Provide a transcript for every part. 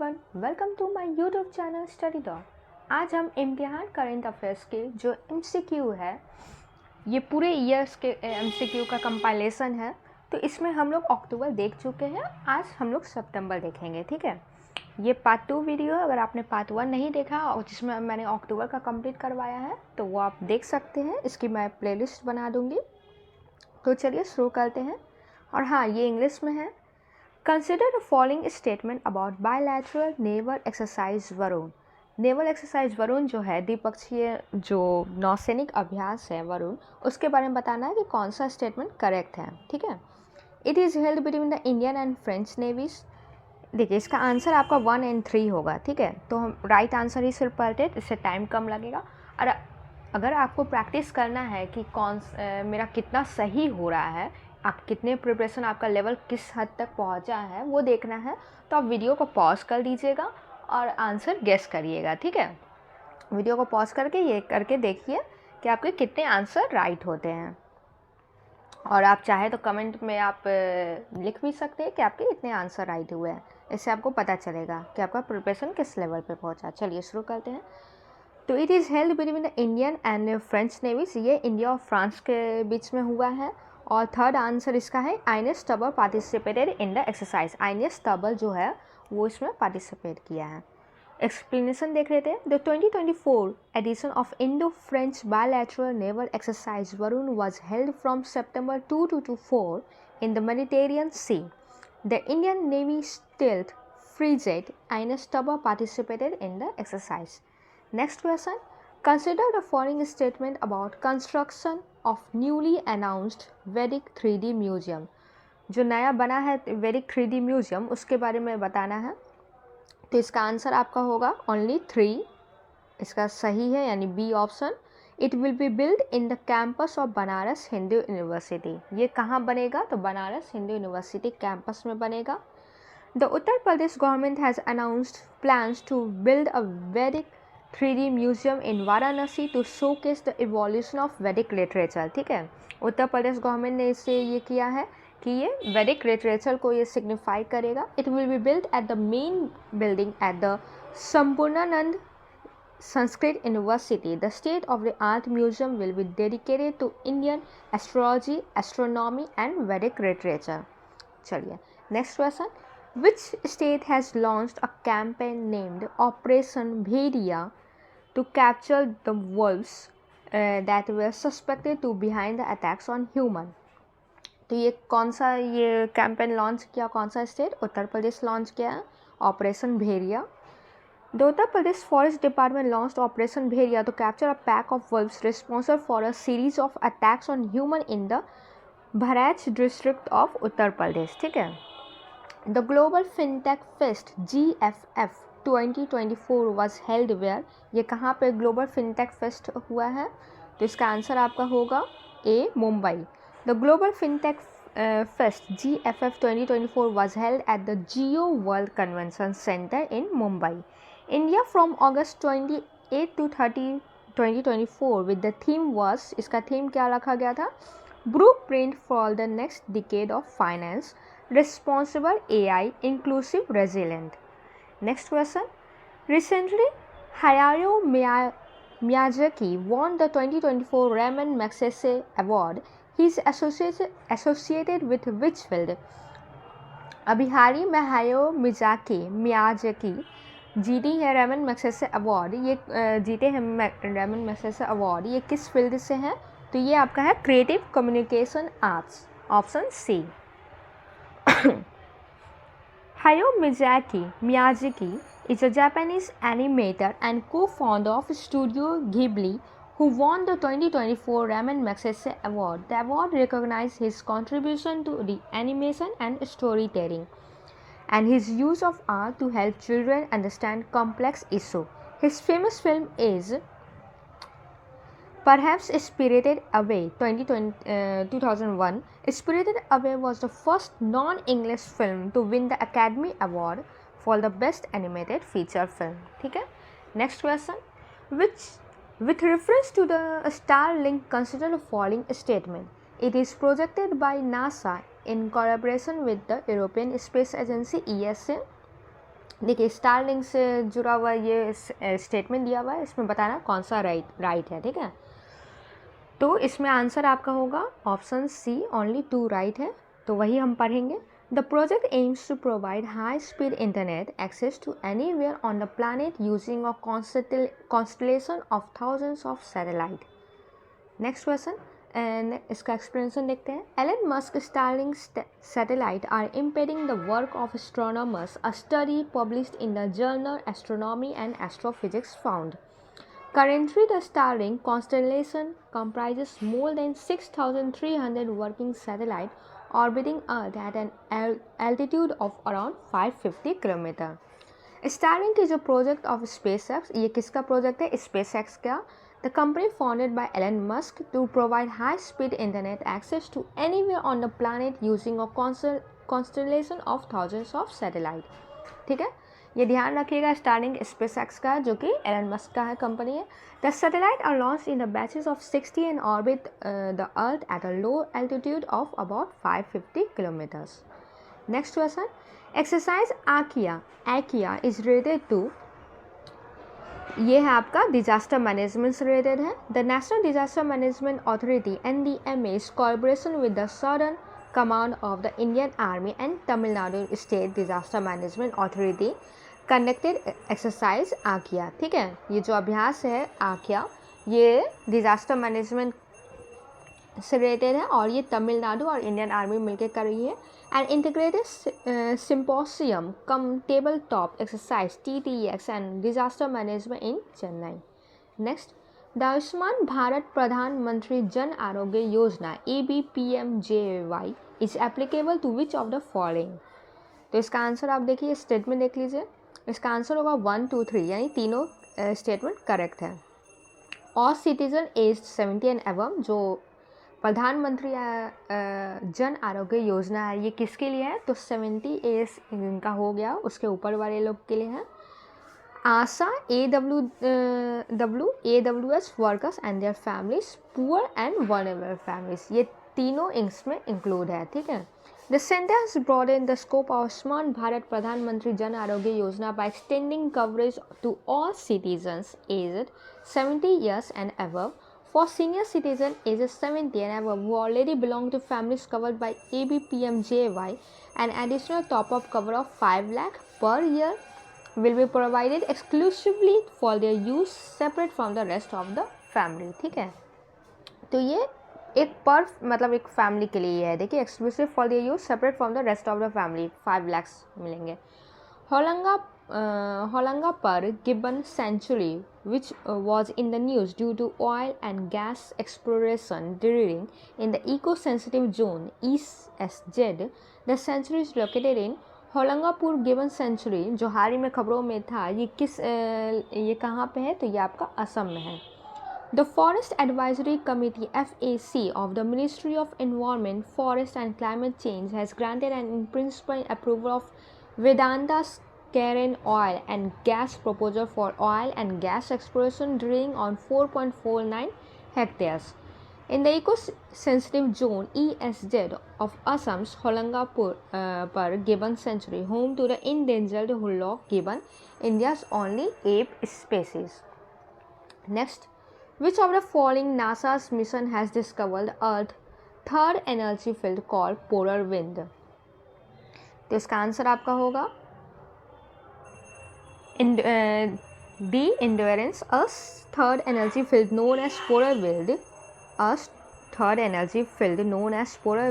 Everyone, welcome to my YouTube channel study dot. आज हम इम्तिहान करंट अफेयर्स के जो एमसीक्यू है, ये पूरे ईयर्स के एमसीक्यू का कंपाइलेशन है। तो इसमें हम लोग अक्टूबर देख चुके हैं, आज हम लोग सितंबर देखेंगे। ठीक है, ये पार्ट 2 वीडियो है। अगर आपने पार्ट 1 नहीं देखा और जिसमें मैंने अक्टूबर का कंप्लीट करवाया है तो वो आप देख सकते हैं। इसकी मैं प्लेलिस्ट बना दूँगी। तो चलिए शुरू करते हैं। और हाँ, ये इंग्लिश में है। Consider the following statement about bilateral naval exercise Varun. Naval exercise Varun जो है, द्विपक्षीय जो नौसैनिक अभ्यास है वरुण, उसके बारे में बताना है कि कौन सा स्टेटमेंट करेक्ट है। ठीक है, it is held between the Indian and French navies. देखिए, इसका आंसर आपका 1 और 3 होगा। ठीक है, तो हम राइट आंसर ही सिर्फ पढ़ते, इससे टाइम कम लगेगा। और अगर आपको प्रैक्टिस करना है कि मेरा कितना सही हो रहा है, आप कितने प्रिपरेशन, आपका लेवल किस हद तक पहुंचा है, वो देखना है, तो आप वीडियो को पॉज कर दीजिएगा और आंसर गेस करिएगा। ठीक है, वीडियो को पॉज करके ये करके देखिए कि आपके कितने आंसर राइट होते हैं। और आप चाहे तो कमेंट में आप लिख भी सकते हैं कि आपके इतने आंसर राइट हुए हैं। इससे आपको पता चलेगा कि आपका प्रिपरेशन किस लेवल पे पहुंचा। चलिए शुरू करते हैं। तो it is held between the Indian and French navies. ये इंडिया और फ्रांस के बीच में हुआ है। और थर्ड आंसर इसका है आइनेस टबर पार्टिसिपेटेड इन द एक्सरसाइज। आइनेस टबर जो है वो इसमें पार्टिसिपेट किया है। एक्सप्लेनेशन देख रहे थे। The 2024 edition of Indo French bilateral naval exercise Varun was held from September 2 to 4 in the Mediterranean Sea. The Indian Navy stealth frigate Ines Tubber participated in the exercise. Next question. Consider the following statement about construction of newly announced Vedic 3D Museum. जो नया बना है Vedic 3D Museum, उसके बारे में बताना है। तो इसका आंसर आपका होगा ओनली 3। इसका सही है, यानी B option. It will be build in the campus of Banaras Hindu University. ये कहाँ बनेगा? तो बनारस हिंदू यूनिवर्सिटी कैंपस में बनेगा। The Uttar Pradesh government has announced plans to build a Vedic 3D museum in Varanasi to showcase the evolution of Vedic literature. ठीक है, उत्तर प्रदेश गवर्नमेंट ने इससे ये किया है कि ये वैदिक लिटरेचर को ये सिग्निफाई करेगा। It will be build at the main building at the Sampurnanand Sanskrit University. The state-of-the-art museum will be dedicated to Indian astrology, astronomy and Vedic literature. चलिए next question. Which state has launched a campaign named Operation Bhediya to capture the wolves that were suspected to behind the attacks on human? तो ये कौन सा ये campaign launch किया? कौन सा state? Uttar Pradesh launch किया है operation Bhediya. The Uttar Pradesh Forest Department launched Operation Bheriya to capture a pack of wolves responsible for a series of attacks on humans in the Bharat district of Uttar Pradesh. ठीक है, The Global FinTech Fest GFF 2024 was held where? ये कहाँ पे Global FinTech Fest हुआ है? तो इसका answer आपका होगा A, Mumbai. The Global FinTech Fest GFF 2024 was held at the Geo World Convention Center in Mumbai, India from August 28 to 30 2024 with the theme was, इसका थीम क्या रखा गया था? Blueprint for the next decade of finance, responsible AI, inclusive, resilient. Next question. Recently, Hayao Miyazaki won the 2024 Ramen Magsaysay Award. He is associated with which field? अभी हाल ही में हायो Miyazaki जीती है रेमन मैग्सेसे अवार्ड। ये जीते हैं Ramon Magsaysay award. ये किस फील्ड से हैं? तो ये आपका है creative communication arts, option C. Hayao Miyazaki is a Japanese animator and co-founder of Studio Ghibli who won the 2024 Ramen Magsaysay Award. The award recognized his contribution to the animation and storytelling and his use of art to help children understand complex issues. His famous film is perhaps Spirited Away 2001. Spirited Away was the first non-English film to win the Academy Award for the best animated feature film. ठीक है, next question. With reference to the Starlink, consider the following statement. It is projected by NASA in collaboration with the European Space Agency ESA. देखिए Starlink से जुड़ा हुआ ये statement दिया हुआ है, इसमें बताना कौन सा राइट है, ठीक है। तो इसमें आंसर आपका होगा ऑप्शन सी, ओनली 2 राइट है, तो वही हम पढ़ेंगे। The project aims to provide high speed internet access to anywhere on the planet using a constellation of thousands of satellite. Next question and इसका एक्सप्लेनेशन देखते हैं। Elon Musk Starlink satellite are impeding the work of astronomers, a study published in the journal astronomy and astrophysics found currently the Starlink constellation comprises more than 6,300 working satellites orbiting Earth at an altitude of around 550 km. Starlink is a project of SpaceX. ये किसका project है? SpaceX का. The company founded by Elon Musk to provide high-speed internet access to anywhere on the planet using a constellation of thousands of satellites. ठीक है, ये ध्यान रखिएगा, Starlink SpaceX का जो कि एलन मस्क का है कंपनी है। The satellite are launched in the batches of 60 and orbit the earth at a low altitude of about 550 kilometres. Next question, exercise Aakya is related to, ये है आपका डिजास्टर मैनेजमेंट से रिलेटेड है। The national disaster management authority NDMA is collaboration with the southern command of the Indian army and Tamil Nadu state disaster management authority conducted exercise Aakya. ठीक है, ये जो अभ्यास है आकिया, ये डिजास्टर मैनेजमेंट से रिलेटेड है और ये तमिलनाडु और इंडियन आर्मी मिलकर कर रही है। And integrated symposium cum table top exercise TTX and disaster management in Chennai. Next, the Ayushman Bharat Pradhan Mantri Jan Arogya Yojana ABPMJY is applicable to which of the following. तो इसका आंसर आप देखिए, स्टेटमेंट देख लीजिए, इसका आंसर होगा 1, 2, 3, यानी तीनों स्टेटमेंट करेक्ट है। और सिटीजन एज 70 एंड एबव, जो प्रधानमंत्री जन आरोग्य योजना है, ये किसके लिए है? तो 70 एज इनका हो गया, उसके ऊपर वाले लोग के लिए है। आशा, AWS workers and their families, poor and vulnerable families, ये तीनों इसमें इंक्लूड है। ठीक है, The center has broadened the scope of Smart Bharat Pradhan Mantri Jan Arogya Yojana by extending coverage to all citizens aged 70 years and above. For senior citizens aged 70 and above who already belong to families covered by ABPMJY, an additional top-up cover of 5 lakh per year will be provided exclusively for their use separate from the rest of the family. ठीक है, तो ये एक पर मतलब एक family के लिए है। देखिए, exclusive for their use separate from the rest of the family 5 lakh मिलेंगे। Hollongapar gibbon sanctuary which was in the news due to oil and gas exploration drilling in the eco sensitive zone ESZ। The sanctuary is located in Hollongapur gibbon sanctuary, जो हाल ही में खबरों में था, ये कहाँ पे है? तो ये आपका असम में है। The Forest Advisory Committee FAC of the Ministry of Environment, Forest and Climate Change has granted an in-principle approval of Vedanta's Karen oil and gas proposal for oil and gas exploration drilling on 4.49 hectares in the eco-sensitive zone ESZ of Assam's Holangapur Gibbon Sanctuary, home to the endangered Hulok gibbon, India's only ape species. Next, which of the following NASA's mission has discovered Earth's third energy field called polar wind? तो इसका answer आपका होगा D. Endurance, a third energy field known as polar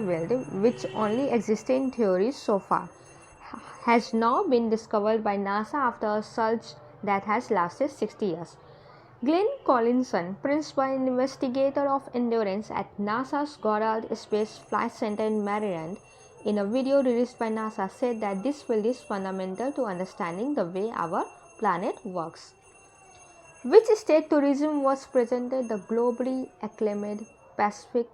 wind, which only existed in theory so far, has now been discovered by NASA after a search that has lasted 60 years. Glenn Collinson, principal investigator of Endurance at NASA's Goddard Space Flight Center in Maryland, in a video released by NASA, said that this field is fundamental to understanding the way our planet works. Which state tourism was presented the globally acclaimed Pacific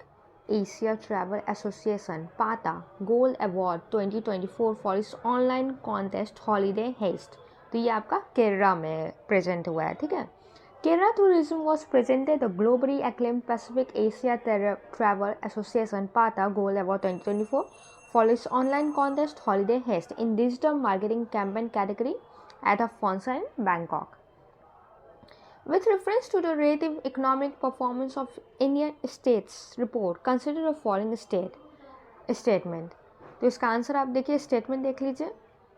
Asia Travel Association PATA Gold Award 2024 for its online contest Holiday Heist? तो ये आपका केरला में present हुआ है। ठीक है, Kerala Tourism was presented the globally acclaimed Pacific Asia Travel Association PATA Gold Award 2024 for its online contest Holiday Heist in digital marketing campaign category. at Afonso in Bangkok. With reference to the relative economic performance of Indian states report, consider the following statement. तो इसका answer आप देखिए, statement देख लीजिए.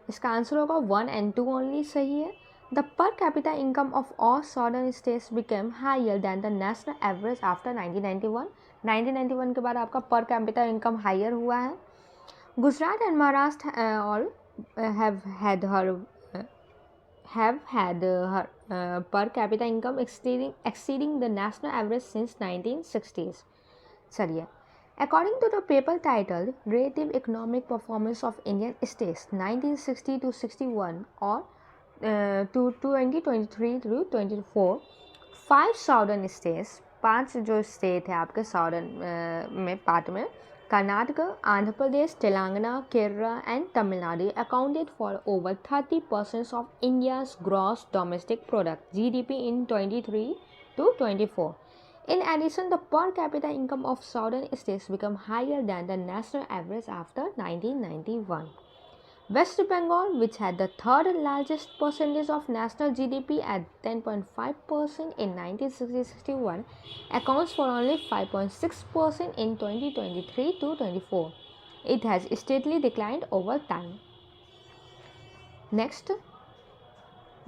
इसका answer होगा 1 and 2 only सही है. The per capita income of all southern states became higher than the national average after 1991. 1991 के बाद आपका पर कैपिटा इनकम हायर हुआ है. Gujarat and Maharashtra all have had her per capita income exceeding the national average since 1960s. चलिए, according to the paper titled Relative Economic Performance of Indian States 1960 to 61 or to 2023 to 24, 5 southern states, 5 जो state है आपके southern में part में, Karnataka, Andhra Pradesh, Telangana, Kerala and Tamil Nadu accounted for over 30% of India's gross domestic product (GDP) in 23 to 24. In addition, the per capita income of southern states became higher than the national average after 1991. West Bengal, which had the third largest percentage of national GDP at 10.5% in 1960-61, accounts for only 5.6% in 2023 to 24. It has steadily declined over time. Next,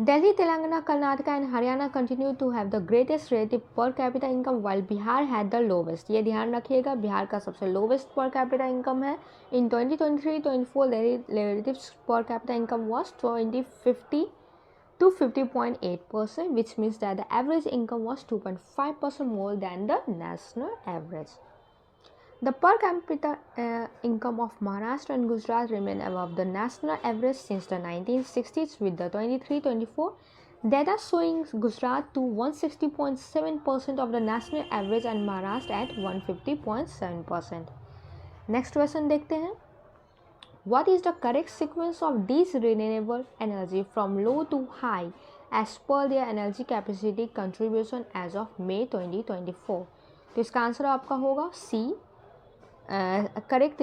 Delhi, Telangana, Karnataka and Haryana continue to have the greatest relative per capita income while Bihar had the lowest. ये ध्यान रखिएगा, बिहार का सबसे lowest per capita income है. In 2023-24, relative per capita income was 50 to 50.8%, which means that the average income was 2.5% more than the national average. The per capita income of Maharashtra and Gujarat remain above the national average since the 1960s, with the 23-24 data showing Gujarat to 160.7% of the national average and Maharashtra at 150.7%. Next question देखते हैं. What is the correct sequence of these renewable energy from low to high as per their energy capacity contribution as of May 2024? तो इसका answer आपका होगा C. Correct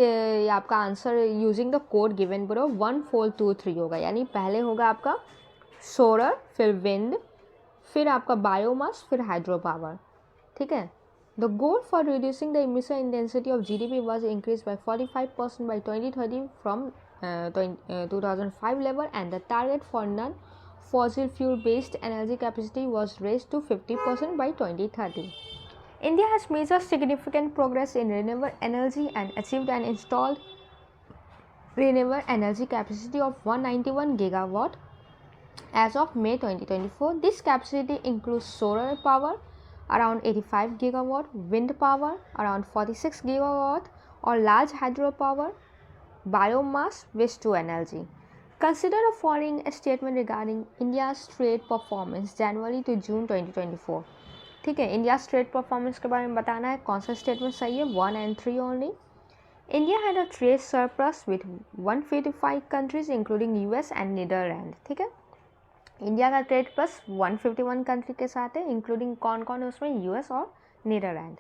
आपका answer using the code given below 1 4 2 3 होगा. यानी पहले होगा आपका सोलर, फिर विंड, फिर आपका बायोमास, फिर हाइड्रो पावर. ठीक है. The goal for reducing the emission intensity of GDP was increase by 45% by 2030 from 2005 level and the target for non fossil fuel based energy capacity was raised to 50% by 2030. India has made significant progress in renewable energy and achieved an installed renewable energy capacity of 191 gigawatt as of May 2024. This capacity includes solar power around 85 gigawatt, wind power around 46 gigawatt, or large hydropower, biomass, waste to energy. Consider the following statement regarding India's trade performance January to June 2024. ठीक है, India trade performance के बारे में बताना है. कौन सा statement सही है? 1 and 3 only. India had a trade surplus with 155 countries including US and Netherland. ठीक है, इंडिया का ट्रेड प्लस 151 कंट्री के साथ है, इंक्लूडिंग कौन कौन है उसमें? US और नीदरलैंड.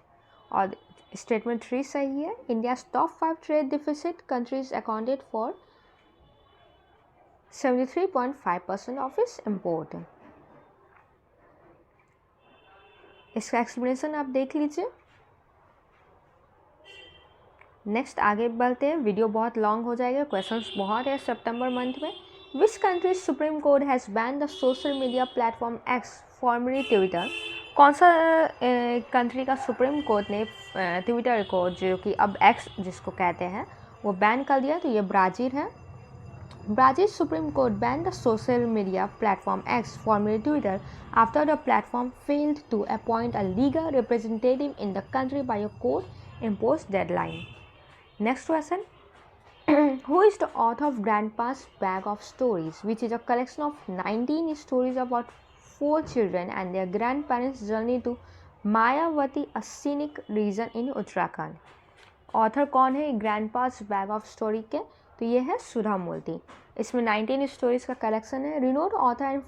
और स्टेटमेंट 3 सही है. India top 5 trade deficit countries accounted for 73.5% of its import. इसका एक्सप्लेनेशन आप देख लीजिए. नेक्स्ट आगे बढ़ते हैं, वीडियो बहुत लॉन्ग हो जाएगा, क्वेश्चंस बहुत है सितंबर मंथ में. Which country supreme court has ban the social media platform x formally Twitter. कौन सा कंट्री का सुप्रीम कोर्ट ने ट्विटर को, जो कि अब एक्स जिसको कहते हैं, वो बैन कर दिया? तो ये ब्राज़ील है. Brazil's Supreme Court banned the social media platform X, formerly Twitter, after the platform failed to appoint a legal representative in the country by a court-imposed deadline. Next question. Who is the author of Grandpa's Bag of Stories, which is a collection of 19 stories about 4 children and their grandparents' journey to Mayavati, a scenic region in Uttarakhand? Author कौन है ग्रैंडपास bag of story के? तो ये है सुधा मूर्ति. इसमें 19 stories का collection है. Renowned author and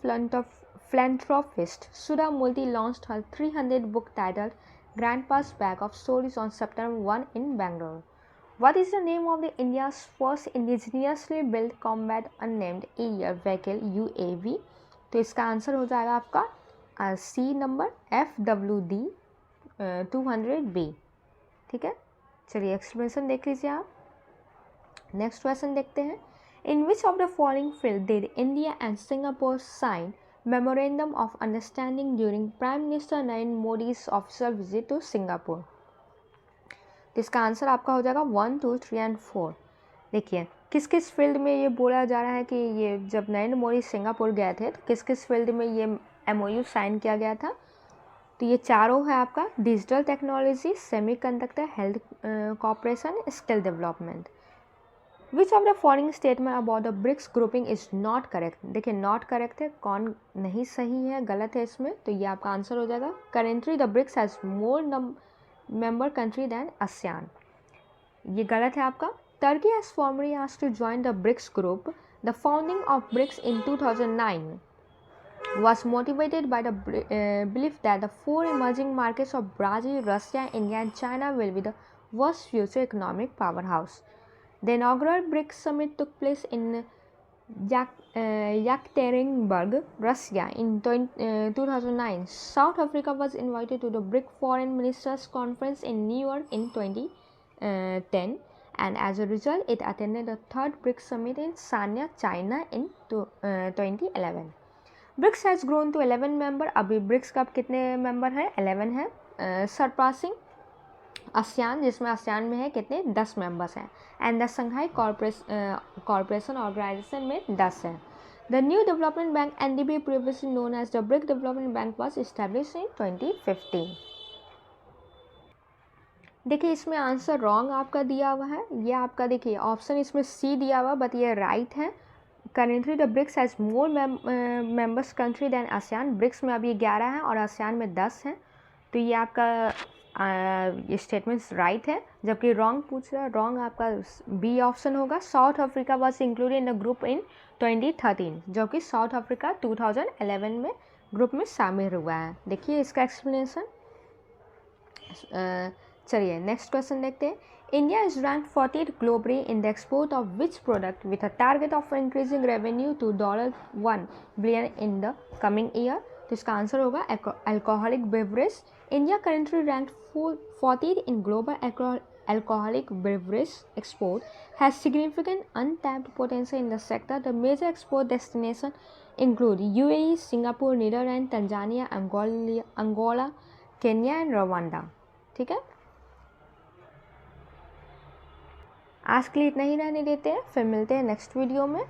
philanthropist Sudha Murthy launched her 300 book titled Grandpa's Bag of Stories on September 1 in Bangalore. What is the name of the India's first indigenously built combat unmanned air vehicle UAV? तो इसका answer हो जाएगा आपका सी number FWD 200B। ठीक है, चलिए explanation देख लीजिए आप। नेक्स्ट क्वेश्चन देखते हैं। In which of the following field did India and Singapore sign memorandum of understanding during prime minister Narendra Modi's official visit to Singapore? इसका आंसर आपका हो जाएगा 1, 2, 3 एंड 4। देखिए किस किस फील्ड में ये बोला जा रहा है कि ये जब नरेंद्र मोदी सिंगापुर गए थे तो किस किस फील्ड में ये MOU साइन किया गया था। तो ये चारों है आपका digital technology, semiconductor, health cooperation, skill development. Which of the following statement about the BRICS grouping is not correct? देखिए नॉट करेक्ट है, कौन नहीं सही है, गलत है इसमें। तो ये आपका आंसर हो जाएगा currently the BRICS has more member country than ASEAN। ये गलत है आपका। Turkey has formally asked to join the BRICS group. The founding of BRICS in 2009 was motivated by the belief that the four emerging markets of Brazil, Russia, India and China will be the world's future economic powerhouse. The inaugural BRICS summit took place in Yekaterinburg, Russia in 2009. South Africa was invited to the BRIC Foreign Ministers Conference in New York in 2010, and as a result, it attended the third BRIC summit in Sanya, China in 2011. BRICS has grown to 11 member। अभी BRICS का कितने member हैं? 11 है, surpassing ASEAN, जिसमें ASEAN में है कितने? 10 members हैं, and the Shanghai corporation organisation में 10 है। The new development bank NDB, previously known as the BRIC Development Bank, was established in 2015। देखिए इसमें आंसर रॉन्ग आपका दिया हुआ है। ये आपका देखिए ऑप्शन इसमें C दिया हुआ, बट ये राइट है। Currently the BRICS has more members country than ASEAN। BRICS में अभी 11 हैं और ASEAN में 10 हैं। तो ये आपका ये स्टेटमेंट्स राइट है, जबकि रॉन्ग पूछ रहा है। रॉन्ग आपका B ऑप्शन होगा। South Africa was included in the group in 2013, जो कि साउथ अफ्रीका 2011 में ग्रुप में शामिल हुआ है। देखिए इसका एक्सप्लेनेशन। चलिए नेक्स्ट क्वेश्चन देखते हैं। India is rank 40th globally in the export of which product with a target of increasing revenue to $1 billion in the coming year? तो इसका आंसर होगा alcoholic beverage. India currently rank 40th in global alcoholic beverage export, has significant untapped potential in the sector. The major export destinations include UAE, Singapore, Netherlands, Tanzania, Angola, Kenya and Rwanda। ठीक है, आज के लिए इतना ही रहने देते हैं, फिर मिलते हैं नेक्स्ट वीडियो में।